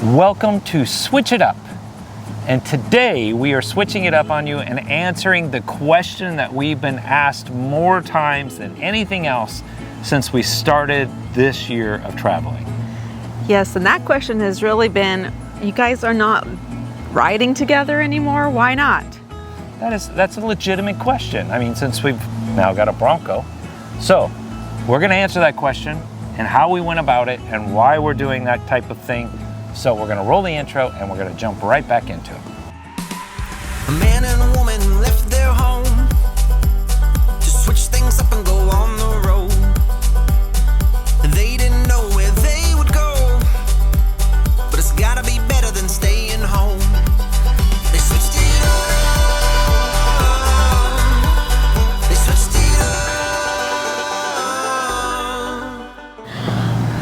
Welcome to Switch It Up. And today we are switching it up on you and answering the question that we've been asked more times than anything else since we started this year of traveling. Yes, and that question has really been, you guys are not riding together anymore, why not? That's a legitimate question. I mean, since we've now got a Bronco. So we're gonna answer that question and how we went about it and why we're doing that type of thing. So we're gonna roll the intro and we're gonna jump right back into it. A man and a woman left their home to switch things up and go on the road. They didn't know where they would go, but it's gotta be better than staying home. They switched it up. They switched it up.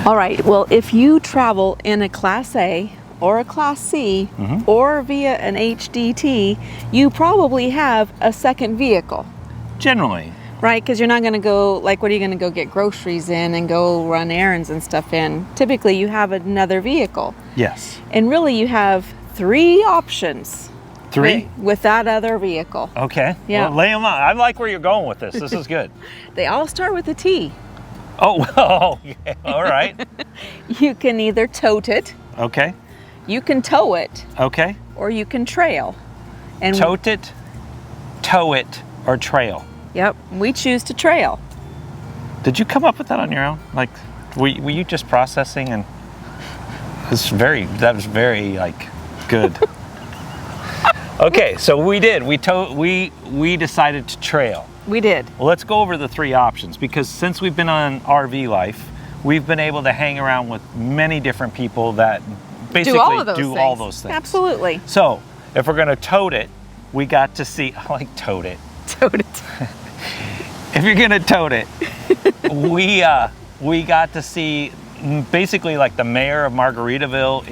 All right, well, if you travel in a Class A or a Class C or via an HDT, you probably have a second vehicle. Generally. Right, because you're not going to go, like, what are you going to go get groceries in and go run errands and stuff in? Typically, you have another vehicle. Yes. And really, you have 3 options. Three? With that other vehicle. Okay. Yeah. Well, lay them out. I like where you're going with this. This is good. They all start with a T. Oh, well, yeah. All right. You can either tote it, Okay. you can tow it, Okay. or you can trail. And Tote it, tow it, or trail. Yep, we choose to trail. Did you come up with that on your own? Like, were you just processing and that was very like good. Okay, so we did. We decided to trail. We did. Well, let's go over the 3 options because since we've been on RV life, we've been able to hang around with many different people that basically do all those things. Absolutely. So if we're gonna tote it, we got to see, I like tote it. Tote it. If you're gonna tote it, we got to see basically like the mayor of Margaritaville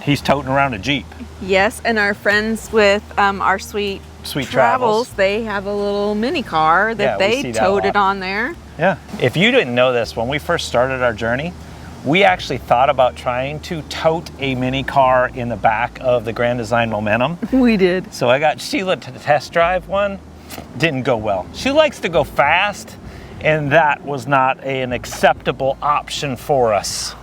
he's toting around a Jeep. Yes, and our friends with our Sweet Travels, they have a little mini car that they toted on there. Yeah. If you didn't know this, when we first started our journey, we actually thought about trying to tote a mini car in the back of the Grand Design Momentum. We did. So I got Sheila to test drive one. Didn't go well. She likes to go fast, and that was not an acceptable option for us.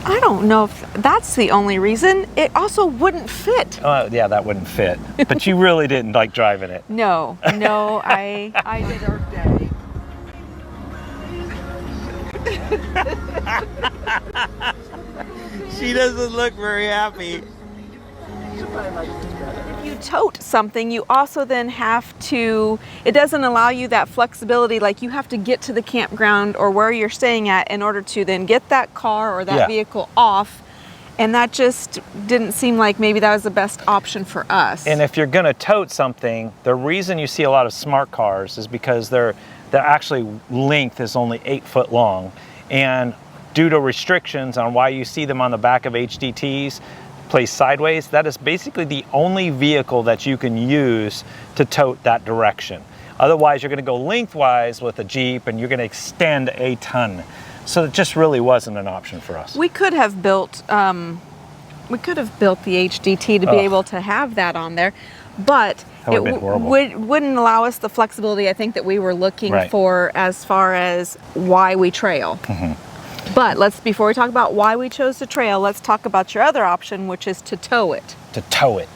I don't know if that's the only reason. It also wouldn't fit. Yeah, that wouldn't fit. But you really didn't like driving it. No, I did. Dark day. She doesn't look very happy. If you tote something, you also then have to, it doesn't allow you that flexibility, like you have to get to the campground or where you're staying at in order to then get that car or that vehicle off. And that just didn't seem like maybe that was the best option for us. And if you're gonna tote something, the reason you see a lot of smart cars is because their actually length is only 8 foot long. And due to restrictions on why you see them on the back of HDTs, placed sideways, that is basically the only vehicle that you can use to tote that direction. Otherwise, you're gonna go lengthwise with a Jeep and you're gonna extend a ton. So it just really wasn't an option for us. We could have built the HDT to be able to have that on there, but it wouldn't allow us the flexibility I think that we were looking for as far as why we trail. But before we talk about why we chose to trail, let's talk about your other option, which is to tow it. To tow it,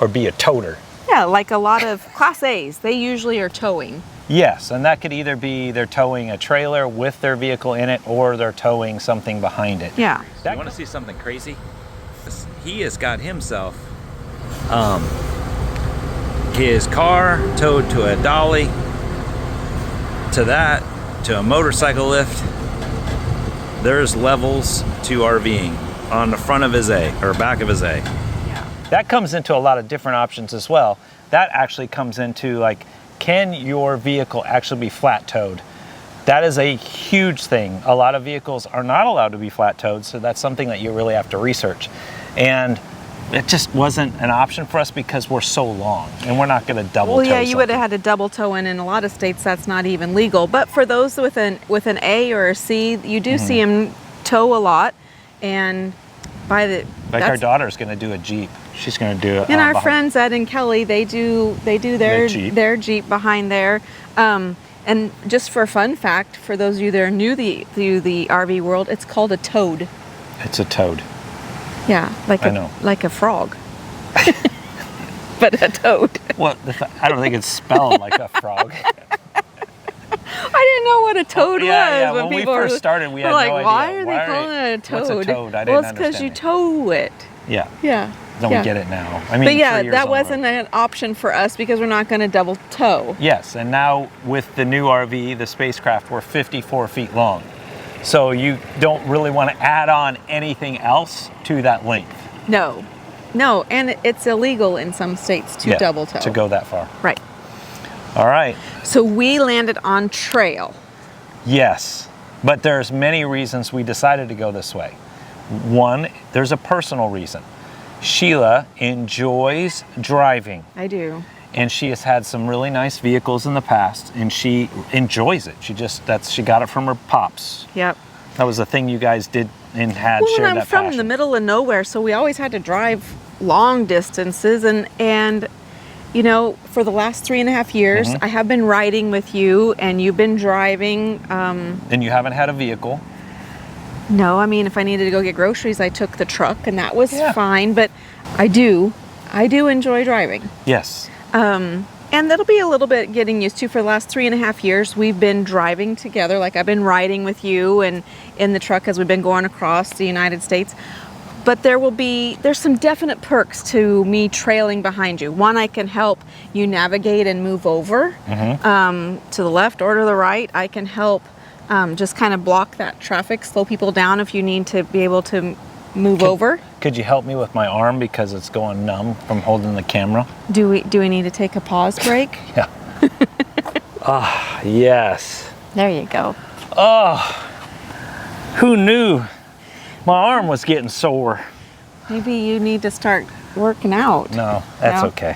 or be a toter. Yeah, like a lot of Class A's, they usually are towing. Yes, and that could either be they're towing a trailer with their vehicle in it, or they're towing something behind it. Yeah. You want to see something crazy? He has got himself his car towed to a dolly, to a motorcycle lift. There's levels to RVing on the front of his back of his A. Yeah. That comes into a lot of different options as well. That actually comes into like, can your vehicle actually be flat towed? That is a huge thing. A lot of vehicles are not allowed to be flat towed, so that's something that you really have to research. And it just wasn't an option for us because we're so long and we're not going to double tow. Well, yeah, you would have had to double tow in a lot of states that's not even legal. But for those with an A or a C, you do see them tow a lot. And by the Like our daughter's going to do a Jeep. She's going to do it. And our friends Ed and Kelly, they do their Jeep behind there. And just for a fun fact, for those of you that are new to the RV world, it's called a toad. It's a toad. Yeah, like a frog. But a toad. Well, I don't think it's spelled like a frog. I didn't know what a toad was. Yeah. When we first started, we had no idea. Why are they calling it a toad? What's a toad? I didn't Well, it's because you tow it. Yeah. Yeah. Don't we get it now? I mean, but yeah, that wasn't an option for us because we're not going to double tow. Yes, and now with the new RV, the spacecraft, we're 54 feet long. So you don't really want to add on anything else to that length. No, and it's illegal in some states to double tow. To go that far. Right. All right. So we landed on trail. Yes, but there's many reasons we decided to go this way. One, there's a personal reason. Sheila enjoys driving. I do. And she has had some really nice vehicles in the past, and she enjoys it. She got it from her pops. Yep. That was the thing you guys did and had shared that passion. I'm from the middle of nowhere, so we always had to drive long distances, and you know, for the last 3.5 years, I have been riding with you, and you've been driving. And you haven't had a vehicle. No, I mean, if I needed to go get groceries, I took the truck, and that was fine. But I do enjoy driving. Yes. And that'll be a little bit getting used to. For the last 3.5 years, we've been driving together. Like, I've been riding with you and in the truck as we've been going across the United States. But there's some definite perks to me trailing behind you. One, I can help you navigate and move over to the left or to the right. I can help just kind of block that traffic, slow people down if you need to be able to move over. Could you help me with my arm because it's going numb from holding the camera? Do we need to take a pause break? Yeah. Yes. There you go. Oh, who knew my arm was getting sore? Maybe you need to start working out. No, that's okay.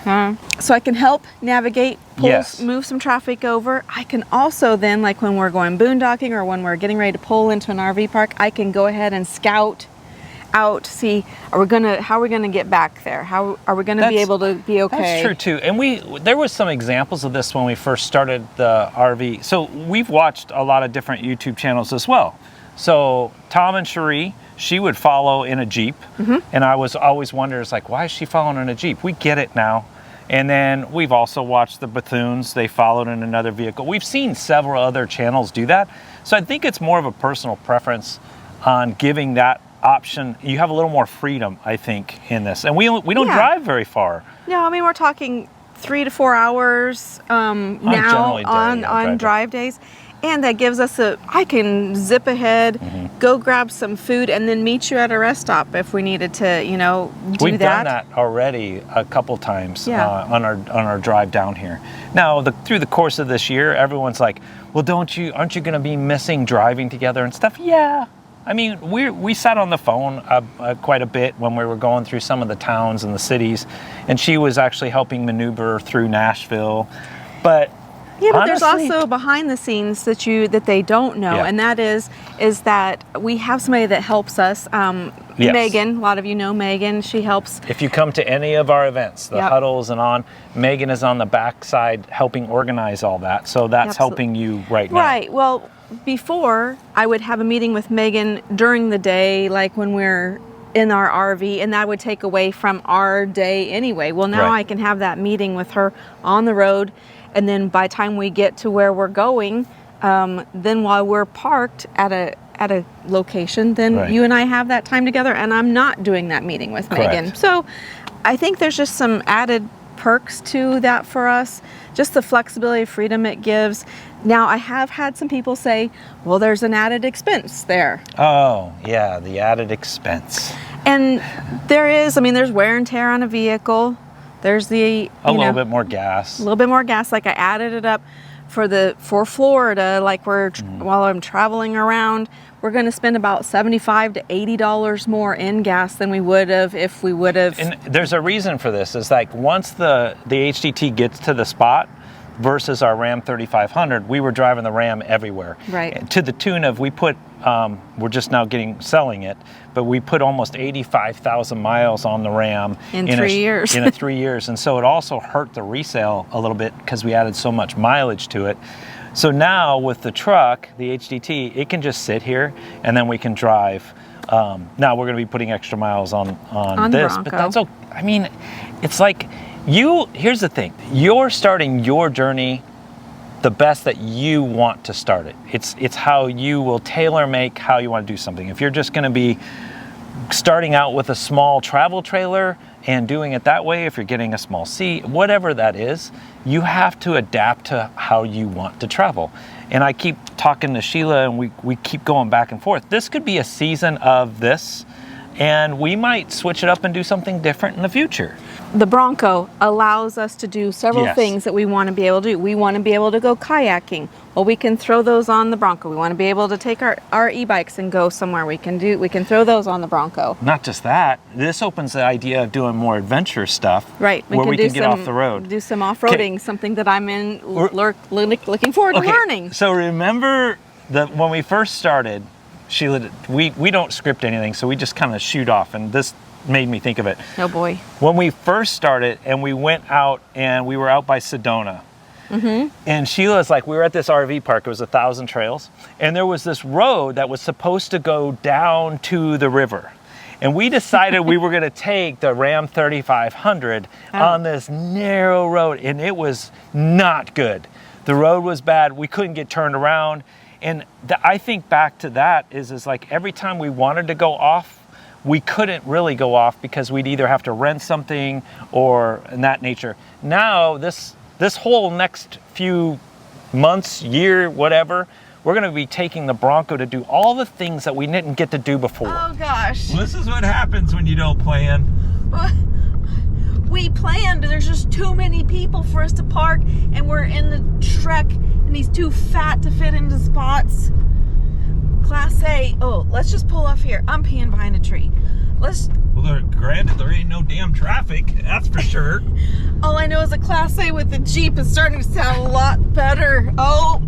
So I can help navigate, move some traffic over. I can also then, like when we're going boondocking or when we're getting ready to pull into an RV park, I can go ahead and scout out, see, how are we gonna get back there? How are we gonna be able to be okay? That's true too. And there was some examples of this when we first started the RV. So we've watched a lot of different YouTube channels as well. So Tom and Cherie, she would follow in a Jeep, and I was always wondering, like, why is she following in a Jeep? We get it now. And then we've also watched the Bethunes. They followed in another vehicle. We've seen several other channels do that. So I think it's more of a personal preference on giving that option. You have a little more freedom, I think, in this. And we don't drive very far. No, I mean, we're talking 3 to 4 hours now on drive days. And that gives us I can zip ahead, go grab some food, and then meet you at a rest stop if we needed to, do that. We've done that already a couple times on our drive down here. Now, through the course of this year, everyone's like, well, aren't you going to be missing driving together and stuff? Yeah. I mean, we sat on the phone quite a bit when we were going through some of the towns and the cities, and she was actually helping maneuver through Nashville. But yeah, but honestly, there's also behind the scenes that they don't know, and that is that we have somebody that helps us. Megan, a lot of you know Megan. She helps. If you come to any of our events, the huddles and on, Megan is on the backside helping organize all that. So that's helping you right now. Right. Well, before I would have a meeting with Megan during the day, like when we're in our RV, and that would take away from our day anyway. Well, now I can have that meeting with her on the road. And then by the time we get to where we're going, then while we're parked at a location, then you and I have that time together, and I'm not doing that meeting with Megan. So I think there's just some added perks to that for us, just the flexibility, freedom it gives. Now, I have had some people say, well, there's an added expense there. Oh, yeah, the added expense. And there is, there's wear and tear on a vehicle. There's a little bit more gas. A little bit more gas. Like I added it up for Florida. Like while I'm traveling around, we're going to spend about $75 to $80 more in gas than we would have if we would have. And there's a reason for this. It's like once the HDT gets to the spot, versus our Ram 3500, we were driving the Ram everywhere. Right. To the tune of, we put, we're just now selling it, but we put almost 85,000 miles on the Ram. In 3 years. In 3 years. And so it also hurt the resale a little bit because we added so much mileage to it. So now with the truck, the HDT, it can just sit here and then we can drive. Now we're going to be putting extra miles on this, Bronco. but that's okay. I mean, it's like here's the thing, you're starting your journey the best that you want to start it. It's how you will tailor make how you want to do something. If you're just going to be starting out with a small travel trailer and doing it that way, if you're getting a small seat, whatever that is, you have to adapt to how you want to travel. And I keep talking to Sheila and we keep going back and forth. This could be a season of this, and we might switch it up and do something different in the future. The Bronco allows us to do several Yes. things that we want to be able to do. We want to be able to go kayaking. Well, we can throw those on the Bronco. We want to be able to take our e-bikes and go somewhere. We can throw those on the Bronco. Not just that, this opens the idea of doing more adventure stuff. Right. Where we can get off the road. Do some off-roading, something that I'm looking forward to learning. So remember that when we first started, Sheila, we don't script anything, so we just kind of shoot off, and this made me think of it. Oh boy. When we first started and we went out and we were out by Sedona, and Sheila's like, we were at this RV park, it was 1,000 trails, and there was this road that was supposed to go down to the river. And we decided we were going to take the Ram 3500 on this narrow road, and it was not good. The road was bad, we couldn't get turned around. And I think back to that is like every time we wanted to go off, we couldn't really go off because we'd either have to rent something or in that nature. Now, this whole next few months, year, whatever, we're going to be taking the Bronco to do all the things that we didn't get to do before. Oh gosh. This is what happens when you don't plan. We planned, there's just too many people for us to park, and we're in the truck and he's too fat to fit into spots. Class A. Oh, let's just pull off here. I'm peeing behind a tree. Well, granted, there ain't no damn traffic, that's for sure. All I know is a Class A with the Jeep is starting to sound a lot better. Oh,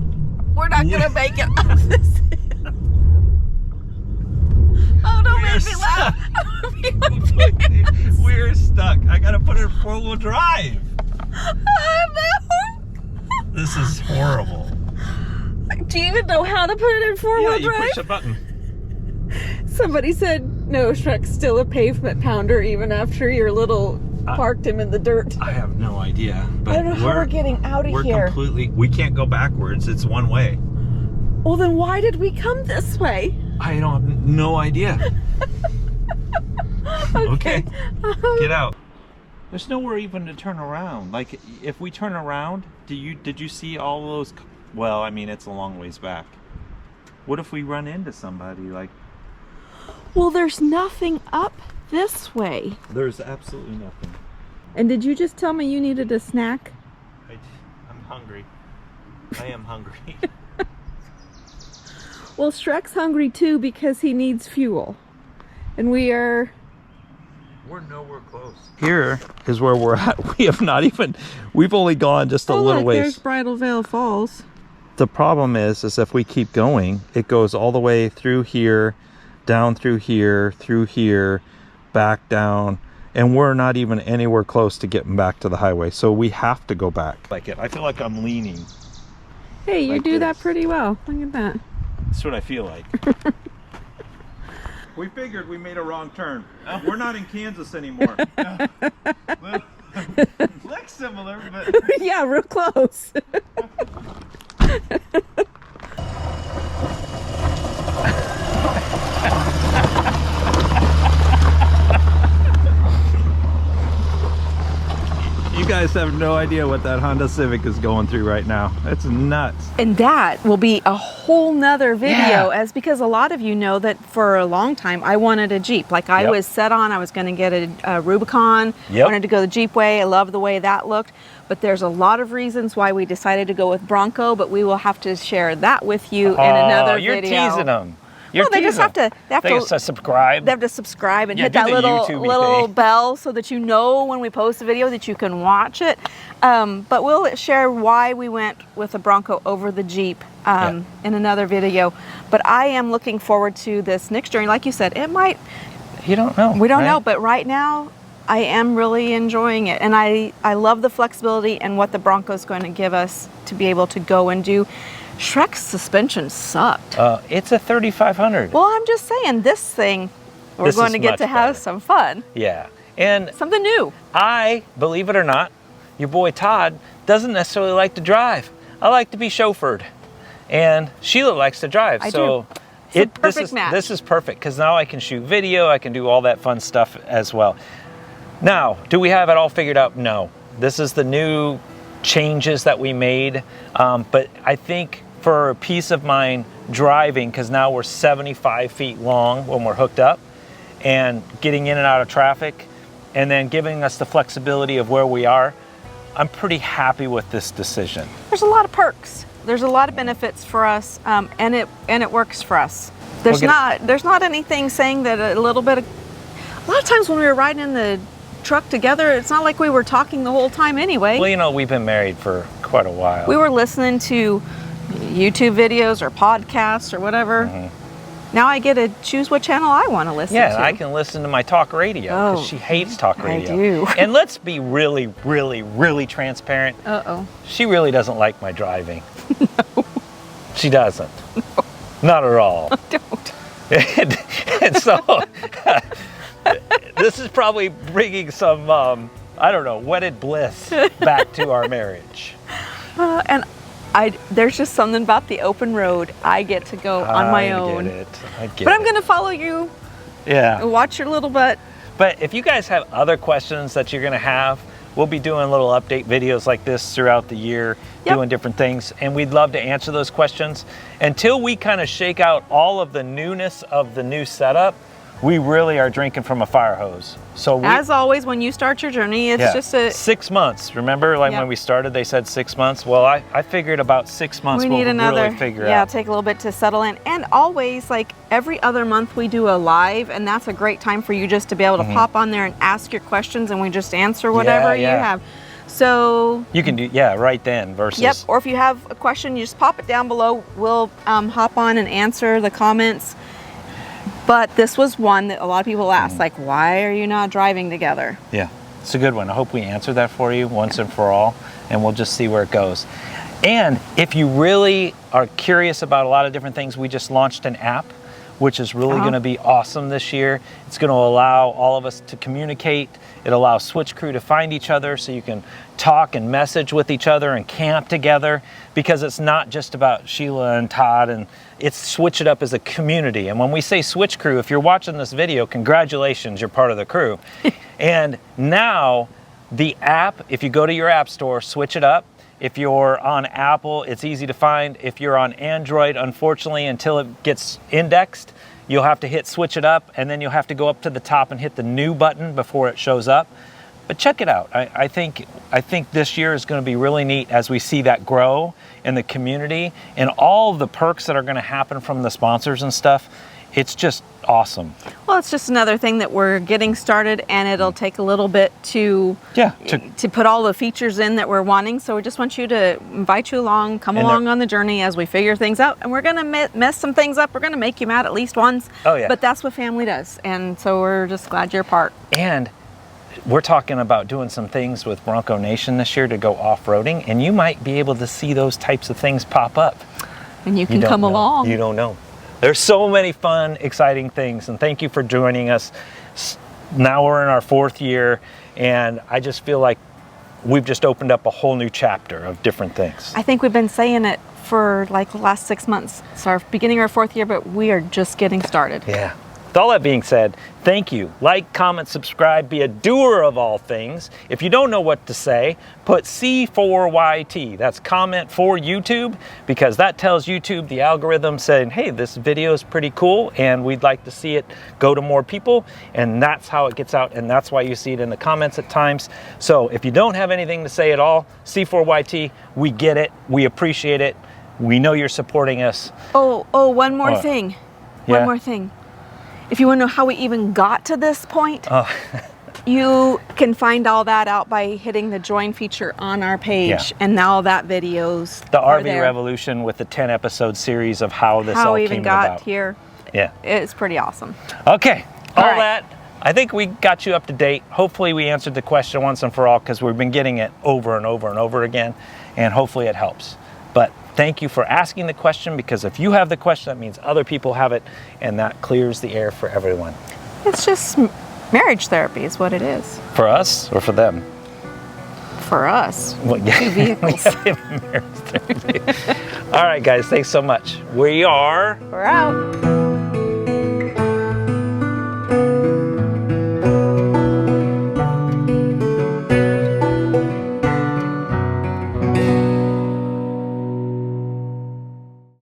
we're not gonna make it up this hill. Oh, don't make me laugh. We're stuck. I gotta put it in 4-wheel drive. Oh, no. This is horrible. Do you even know how to put it in 4-wheel drive? You push a button. Somebody said, no, Shrek's still a pavement pounder even after your little parked him in the dirt. I have no idea. But I don't know how we're getting out of here. We can't go backwards. It's one way. Well, then why did we come this way? I don't have no idea. Okay. Get out. There's nowhere even to turn around. Like, if we turn around, did you see all those? Well, I mean, it's a long ways back. What if we run into somebody? Like, well, there's nothing up this way. there's absolutely nothing. And did you just tell me you needed a snack? I'm hungry. I am hungry. Well, Shrek's hungry too because he needs fuel. And we're nowhere close. Here is where we're at. We've only gone just a little ways. There's Bridal Veil Falls. The problem is if we keep going, it goes all the way through here, down through here, back down, and we're not even anywhere close to getting back to the highway. So we have to go back. I feel like I'm leaning. Hey, you Like do that this. pretty well. Look at that. That's what I feel like. We figured we made a wrong turn. We're not in Kansas anymore. Looks similar, but Yeah, real close. you guys have no idea what that Honda Civic is going through right now. It's nuts. And that will be a whole nother video, Yeah. as because a lot of you know that for a long time I wanted a Jeep. Like I Yep. was set on, I was going to get a Rubicon. Yep. Wanted to go the Jeep way. I love the way that looked. But there's a lot of reasons why we decided to go with Bronco, but we will have to share that with you in another you're video. teasing them. You're well, they just teasing. have to subscribe. They have to subscribe and Yeah, hit do that the little YouTube-y thing. bell so that you know when we post a video that you can watch it. But we'll share why we went with the Bronco over the Jeep in another video. But I am looking forward to this next journey. Like you said, it might. You don't know. We don't right? know, but right now I am really enjoying it, and I love the flexibility and what the Bronco is going to give us to be able to go and do. Shrek's suspension sucked. It's a 3500. Well, I'm just saying, this thing, we're This going is to get much to have better. some fun. Yeah. And Something new. I, believe it or not, your boy Todd doesn't necessarily like to drive. I like to be chauffeured. And Sheila likes to drive. I so do. It's a perfect match. This is perfect because now I can shoot video, I can do all that fun stuff as well. Now, do we have it all figured out? No. This is the new changes that we made. But I think for peace of mind driving, because now we're 75 feet long when we're hooked up and getting in and out of traffic, and then giving us the flexibility of where we are, I'm pretty happy with this decision. There's a lot of perks. There's a lot of benefits for us, and it works for us. There's not anything saying that a lot of times when we were riding in the truck together, it's not like we were talking the whole time anyway. Well, you know, we've been married for quite a while. We were listening to YouTube videos or podcasts or whatever. Now I get to choose what channel I want to listen to. Yeah, and I can listen to my talk radio because Oh, she hates talk radio. I do. And let's be really, really, really transparent. Uh-oh. She really doesn't like my driving. No. She doesn't. No. Not at all. Don't. and so this is probably bringing some, I don't know, wedded bliss back to our marriage. And there's just something about the open road. I get to go on my own. I get it. But I'm going to follow you. Yeah. Watch your little butt. But if you guys have other questions that you're going to have, we'll be doing little update videos like this throughout the year, doing different things, and we'd love to answer those questions. Until we kind of shake out all of the newness of the new setup, we really are drinking from a fire hose. So As always, when you start your journey, it's just a 6 months. Remember, like when we started, they said 6 months. Well, I figured about 6 months we we'll need another really figure out. take a little bit to settle in. And always, like every other month, we do a live, and that's a great time for you just to be able to pop on there and ask your questions, and we just answer whatever you have. So you can do right then versus or if you have a question, you just pop it down below. We'll hop on and answer the comments. But this was one that a lot of people asked, like, why are you not driving together? Yeah, it's a good one. I hope we answer that for you once and for all, and we'll just see where it goes. And if you really are curious about a lot of different things, we just launched an app, which is really going to be awesome this year. It's going to allow all of us to communicate. It allows Switch Crew to find each other so you can talk and message with each other and camp together, because it's not just about Sheila and Todd, and it's Switch It Up as a community. And when we say Switch Crew, if you're watching this video, congratulations, you're part of the crew. And now the app, if you go to your app store, Switch It Up. If you're on Apple, it's easy to find. If you're on Android, unfortunately, until it gets indexed, you'll have to hit Switch It Up, and then you'll have to go up to the top and hit the new button before it shows up. But check it out. I think this year is going to be really neat as we see that grow in the community and all of the perks that are going to happen from the sponsors and stuff. It's just awesome. Well, it's just another thing that we're getting started, and it'll take a little bit to put all the features in that we're wanting. So we just want you to invite you along, come along on the journey as we figure things out. And we're going to mess some things up. We're going to make you mad at least once. Oh, yeah. But that's what family does. And so we're just glad you're a part. And we're talking about doing some things with Bronco Nation this year to go off-roading, and you might be able to see those types of things pop up. And you can come along. You don't know. There's so many fun, exciting things, and thank you for joining us. Now we're in our 4th year, and I just feel like we've just opened up a whole new chapter of different things. I think we've been saying it for like the last 6 months. It's our beginning of our 4th year, but we are just getting started. Yeah. With all that being said, thank you. Like, comment, subscribe, be a doer of all things. If you don't know what to say, put C4YT. That's comment for YouTube, because that tells YouTube, the algorithm, saying, hey, this video is pretty cool and we'd like to see it go to more people. And that's how it gets out, and that's why you see it in the comments at times. So if you don't have anything to say at all, C4YT, we get it. We appreciate it. We know you're supporting us. Oh, one more thing. One more thing. If you want to know how we even got to this point, you can find all that out by hitting the join feature on our page, and now that video's the RV revolution with the 10-episode series of how this all we came even got about. here. Yeah, it's pretty awesome. Okay, all right. that. I think we got you up to date. Hopefully we answered the question once and for all, because we've been getting it over and over and over again, and hopefully it helps. But thank you for asking the question, because if you have the question, that means other people have it, and that clears the air for everyone. It's just marriage therapy is what it is. For us or for them? For us. Well, yeah. Two vehicles. Marriage therapy. All right, guys, thanks so much. We're out.